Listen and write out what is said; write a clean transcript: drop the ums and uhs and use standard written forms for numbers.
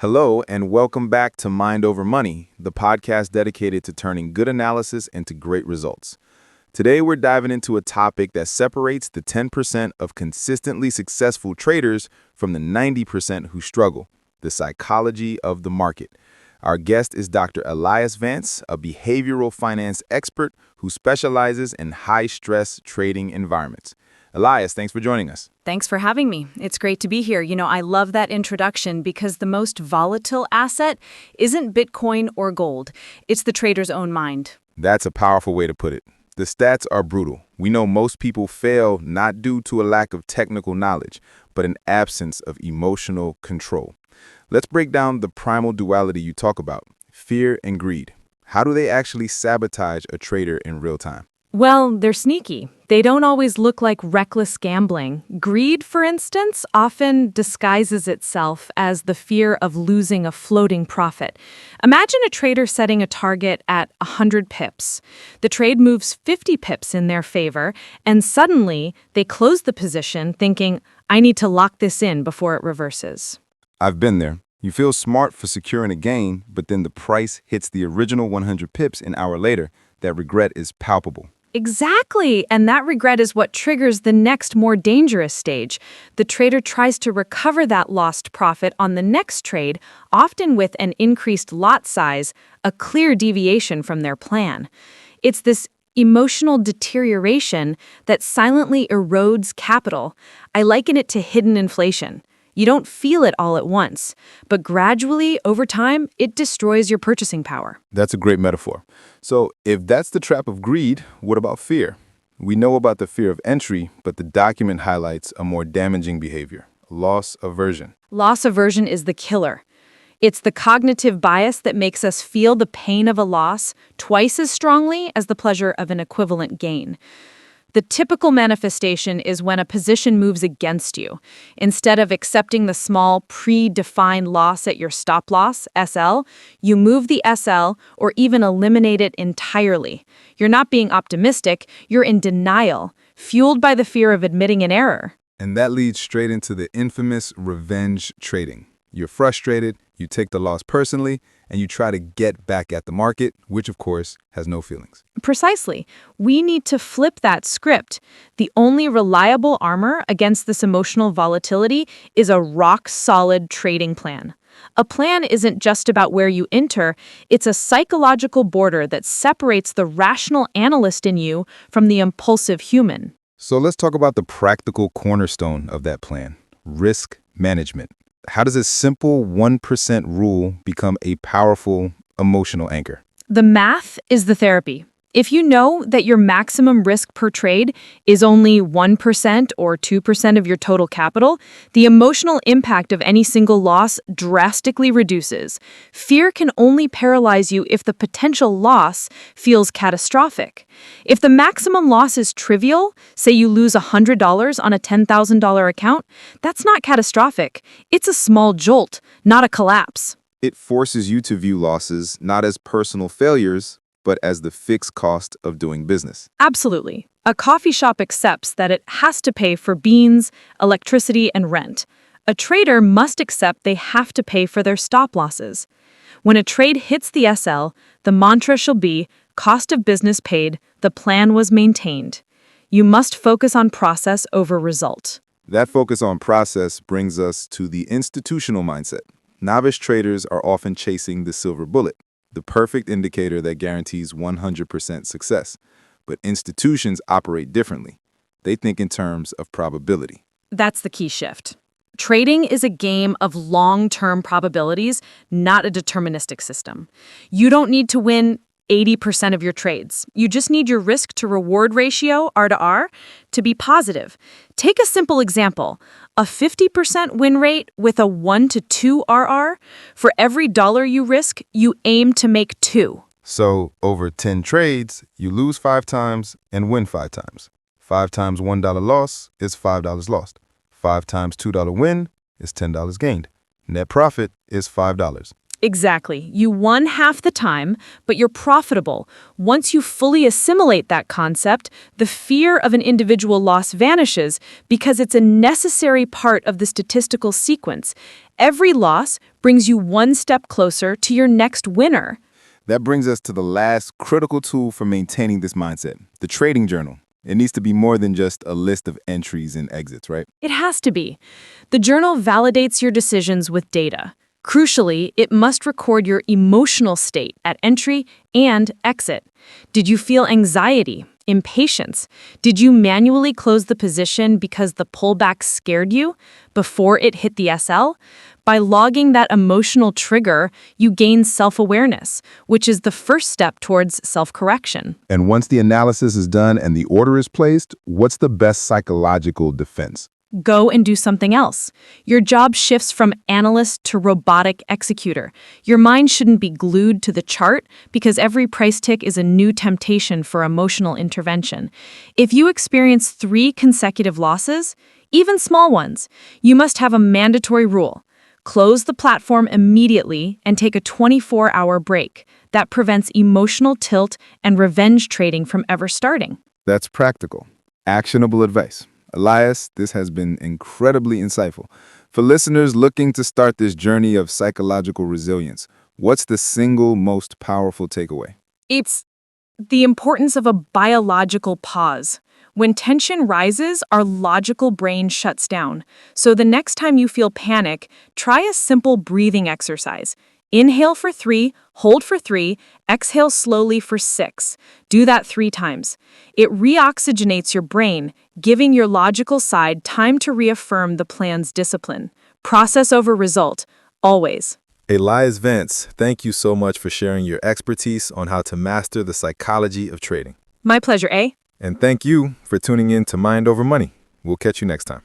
Hello, and welcome back to Mind Over Money, the podcast dedicated to turning good analysis into great results. Today, we're diving into a topic that separates the 10% of consistently successful traders from the 90% who struggle: the psychology of the market. Our guest is Dr. Elias Vance, a behavioral finance expert who specializes in high-stress trading environments. Elias, thanks for joining us. Thanks for having me. It's great to be here. I love that introduction because the most volatile asset isn't Bitcoin or gold. It's the trader's own mind. That's a powerful way to put it. The stats are brutal. We know most people fail not due to a lack of technical knowledge, but an absence of emotional control. Let's break down the primal duality you talk about: fear and greed. How do they actually sabotage a trader in real time? Well, they're sneaky. They don't always look like reckless gambling. Greed, for instance, often disguises itself as the fear of losing a floating profit. Imagine a trader setting a target at 100 pips. The trade moves 50 pips in their favor, and suddenly they close the position thinking, I need to lock this in before it reverses. I've been there. You feel smart for securing a gain, but then the price hits the original 100 pips an hour later. That regret is palpable. Exactly, and that regret is what triggers the next, more dangerous stage. The trader tries to recover that lost profit on the next trade, often with an increased lot size, a clear deviation from their plan. It's this emotional deterioration that silently erodes capital. I liken it to hidden inflation. You don't feel it all at once, but gradually, over time, it destroys your purchasing power. That's a great metaphor. So if that's the trap of greed, what about fear? We know about the fear of entry, but the document highlights a more damaging behavior: loss aversion. Loss aversion is the killer. It's the cognitive bias that makes us feel the pain of a loss twice as strongly as the pleasure of an equivalent gain. The typical manifestation is when a position moves against you. Instead of accepting the small, pre-defined loss at your stop loss, SL, you move the SL or even eliminate it entirely. You're not being optimistic, you're in denial, fueled by the fear of admitting an error. And that leads straight into the infamous revenge trading. You're frustrated, you take the loss personally, and you try to get back at the market, which of course has no feelings. Precisely. We need to flip that script. The only reliable armor against this emotional volatility is a rock-solid trading plan. A plan isn't just about where you enter, it's a psychological border that separates the rational analyst in you from the impulsive human. So let's talk about the practical cornerstone of that plan: risk management. How does a simple 1% rule become a powerful emotional anchor? The math is the therapy. If you know that your maximum risk per trade is only 1% or 2% of your total capital, the emotional impact of any single loss drastically reduces. Fear can only paralyze you if the potential loss feels catastrophic. If the maximum loss is trivial, say you lose $100 on a $10,000 account, that's not catastrophic. It's a small jolt, not a collapse. It forces you to view losses not as personal failures, but as the fixed cost of doing business. Absolutely. A coffee shop accepts that it has to pay for beans, electricity, and rent. A trader must accept they have to pay for their stop losses. When a trade hits the SL, the mantra shall be, cost of business paid, the plan was maintained. You must focus on process over result. That focus on process brings us to the institutional mindset. Novice traders are often chasing the silver bullet, the perfect indicator that guarantees 100% success. But institutions operate differently. They think in terms of probability. That's the key shift. Trading is a game of long-term probabilities, not a deterministic system. You don't need to win 80% of your trades. You just need your risk to reward ratio, R to R, to be positive. Take a simple example. A 50% win rate with a 1 to 2 RR. For every dollar you risk, you aim to make 2. So over 10 trades, you lose 5 times and win 5 times. 5 times $1 loss is $5 lost. 5 times $2 win is $10 gained. Net profit is $5. Exactly. You won half the time, but you're profitable. Once you fully assimilate that concept, the fear of an individual loss vanishes because it's a necessary part of the statistical sequence. Every loss brings you one step closer to your next winner. That brings us to the last critical tool for maintaining this mindset, the trading journal. It needs to be more than just a list of entries and exits, right? It has to be. The journal validates your decisions with data. Crucially, it must record your emotional state at entry and exit. Did you feel anxiety, impatience? Did you manually close the position because the pullback scared you before it hit the SL? By logging that emotional trigger, you gain self-awareness, which is the first step towards self-correction. And once the analysis is done and the order is placed, what's the best psychological defense? Go and do something else. Your job shifts from analyst to robotic executor. Your mind shouldn't be glued to the chart because every price tick is a new temptation for emotional intervention. If you experience 3 consecutive losses, even small ones, you must have a mandatory rule. Close the platform immediately and take a 24-hour break. That prevents emotional tilt and revenge trading from ever starting. That's practical, actionable advice. Elias, this has been incredibly insightful. For listeners looking to start this journey of psychological resilience, what's the single most powerful takeaway? It's the importance of a biological pause. When tension rises, our logical brain shuts down. So the next time you feel panic, try a simple breathing exercise. Inhale for 3, hold for 3, exhale slowly for 6. Do that 3 times. It reoxygenates your brain, giving your logical side time to reaffirm the plan's discipline. Process over result, always. Elias Vance, thank you so much for sharing your expertise on how to master the psychology of trading. My pleasure, eh? And thank you for tuning in to Mind Over Money. We'll catch you next time.